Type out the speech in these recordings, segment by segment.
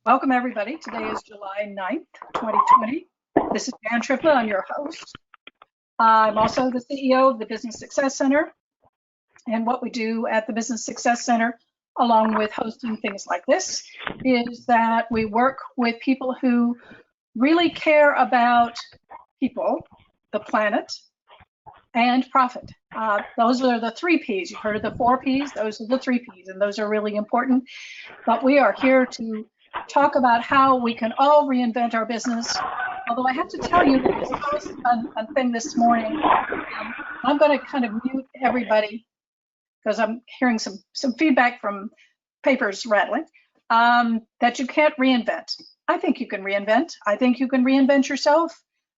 Welcome, everybody. Today is July 9th, 2020. This is Jan Tripla. I'm your host. I'm also the CEO of the Business Success Center. And what we do at the Business Success Center, along with hosting things like this, is that we work with people who really care about people, the planet, and profit. Those are the 3 Ps. You've heard of the 4 Ps. Those are the 3 Ps, and those are really important. But we are here to talk about how we can all reinvent our business. Although I have to tell you that this was a thing this morning. I'm going to kind of mute everybody because I'm hearing some feedback from papers rattling, that you can't reinvent. I think you can reinvent. I think you can reinvent yourself.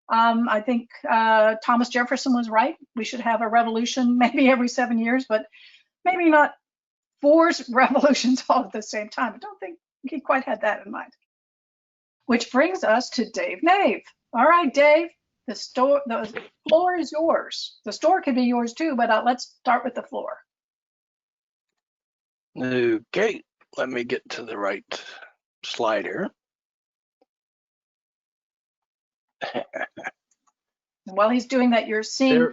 I think Thomas Jefferson was right. We should have a revolution maybe every 7 years, but maybe not 4 revolutions all at the same time. I don't think he quite had that in mind. Which brings us to Dave Knave. All right, Dave, the floor is yours. The store could be yours too, but let's start with the floor. Okay, let me get to the right slide here. While he's doing that, you're seeing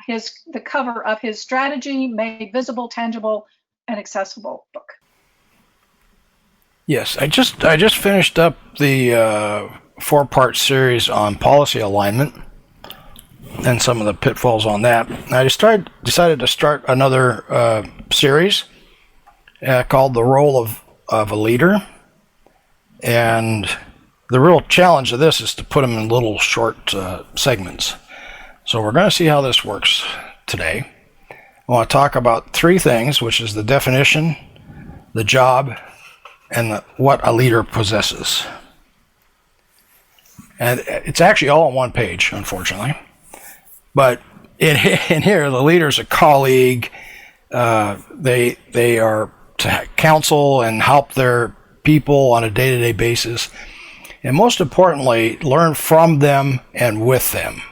the cover of his Strategy Made Visible, Tangible, and Accessible book. Yes, I just finished up the 4-part series on policy alignment and some of the pitfalls on that. I decided to start another series called The Role of a Leader. And the real challenge of this is to put them in little short segments. So we're going to see how this works today. I want to talk about 3 things, which is the definition, the job, and what a leader possesses. And it's actually all on one page, unfortunately. But in here, the leader's a colleague. They are to counsel and help their people on a day-to-day basis. And most importantly, learn from them and with them.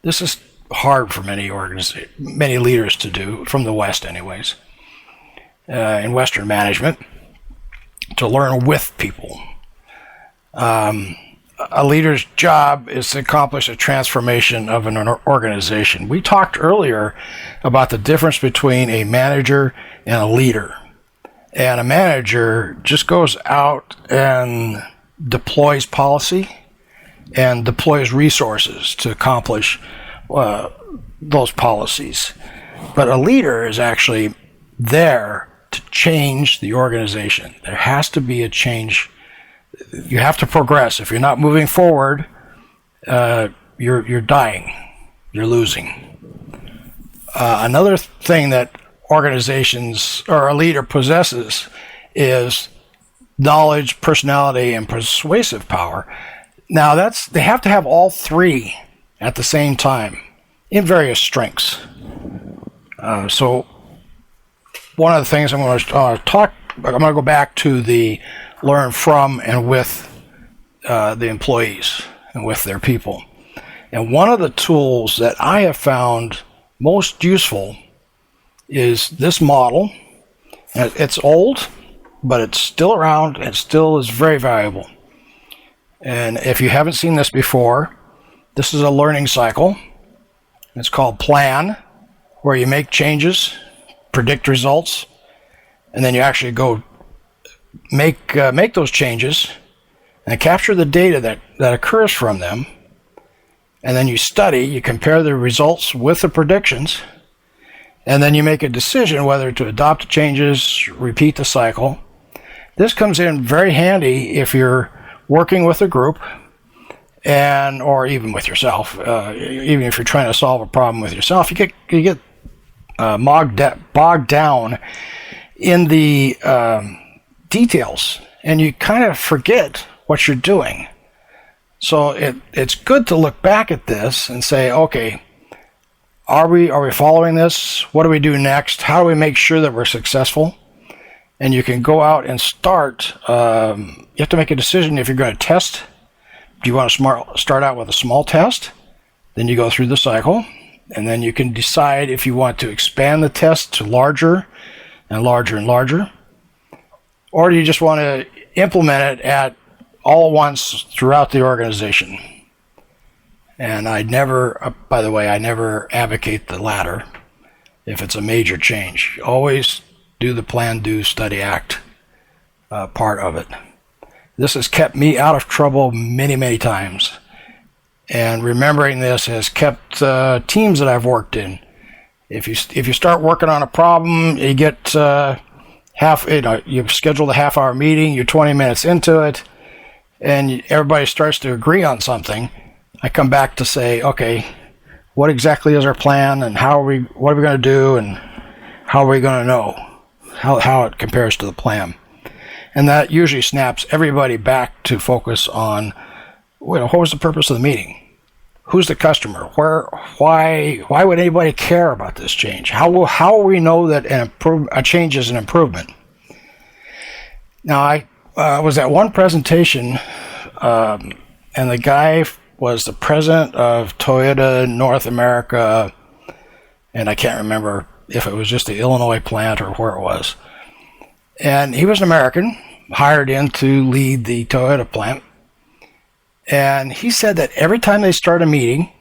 This is hard for many leaders to do, from the West anyways, in Western management, to learn with people. A leader's job is to accomplish a transformation of an organization. We talked earlier about the difference between a manager and a leader. And a manager just goes out and deploys policy and deploys resources to accomplish those policies. But a leader is actually there to change the organization. There has to be a change. You have to progress. If you're not moving forward, you're dying. You're losing. Another thing that organizations or a leader possesses is knowledge, personality, and persuasive power. Now they have to have all 3 at the same time in various strengths. So one of the things I'm going to go back to the learn from and with the employees and with their people. And one of the tools that I have found most useful is this model. It's old, but it's still around and still is very valuable. And if you haven't seen this before, this is a learning cycle. It's called PLAN, where you make changes, predict results, and then you actually go make those changes and capture the data that occurs from them. And then you compare the results with the predictions, and then you make a decision whether to adopt the changes, repeat the cycle. This comes in very handy if you're working with a group or even with yourself. Even if you're trying to solve a problem with yourself, you get bogged down in the details, and you kind of forget what you're doing. So it's good to look back at this and say, okay, are we following this? What do we do next? How do we make sure that we're successful? And you can go out and start. You have to make a decision if you're going to test. Do you want to start out with a small test? Then you go through the cycle, and then you can decide if you want to expand the test to larger and larger and larger. Or do you just want to implement it at all at once throughout the organization. And I never, by the way, I never advocate the latter if it's a major change. Always do the plan, do, study, act part of it. This has kept me out of trouble many, many times. And remembering this has kept teams that I've worked in. If you start working on a problem, you get you've scheduled a half-hour meeting, you're 20 minutes into it, and everybody starts to agree on something. I come back to say, okay, what exactly is our plan, and what are we going to do, and how are we going to know how it compares to the plan? And that usually snaps everybody back to focus on, what was the purpose of the meeting? Who's the customer? Why would anybody care about this change? How will we know that a change is an improvement? Now, I was at one presentation, and the guy was the president of Toyota North America, and I can't remember if it was just the Illinois plant or where it was. And he was an American, hired in to lead the Toyota plant. And he said that every time they start a meeting,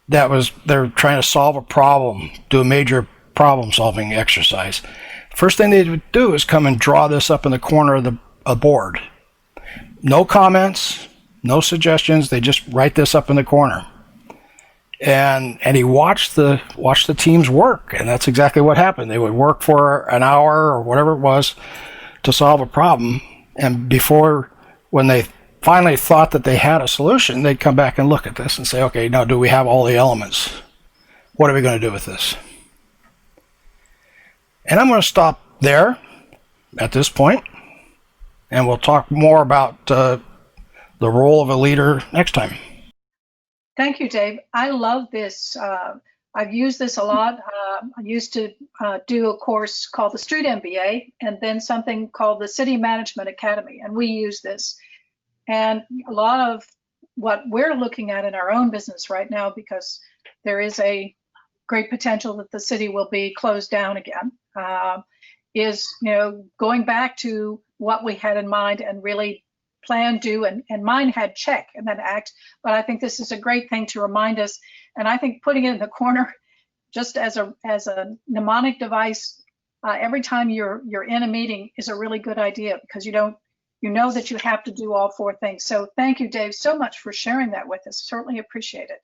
they're trying to solve a problem, do a major problem-solving exercise. First thing they would do is come and draw this up in the corner of the board. No comments, no suggestions. They just write this up in the corner. And he watched the teams work, and that's exactly what happened. They would work for an hour or whatever it was to solve a problem, and when they finally thought that they had a solution, they'd come back and look at this and say, okay, now do we have all the elements? What are we going to do with this? And I'm going to stop there at this point, and we'll talk more about the role of a leader next time. Thank you, Dave. I love this. I've used this a lot. I used to do a course called the Street MBA, and then something called the City Management Academy, and we use this. And a lot of what we're looking at in our own business right now, because there is a great potential that the city will be closed down again, is going back to what we had in mind and really plan, do, and mine had check and then act. But I think this is a great thing to remind us. And I think putting it in the corner just as a mnemonic device every time you're in a meeting is a really good idea, because you know that you have to do all four things. So thank you, Dave, so much for sharing that with us. Certainly appreciate it.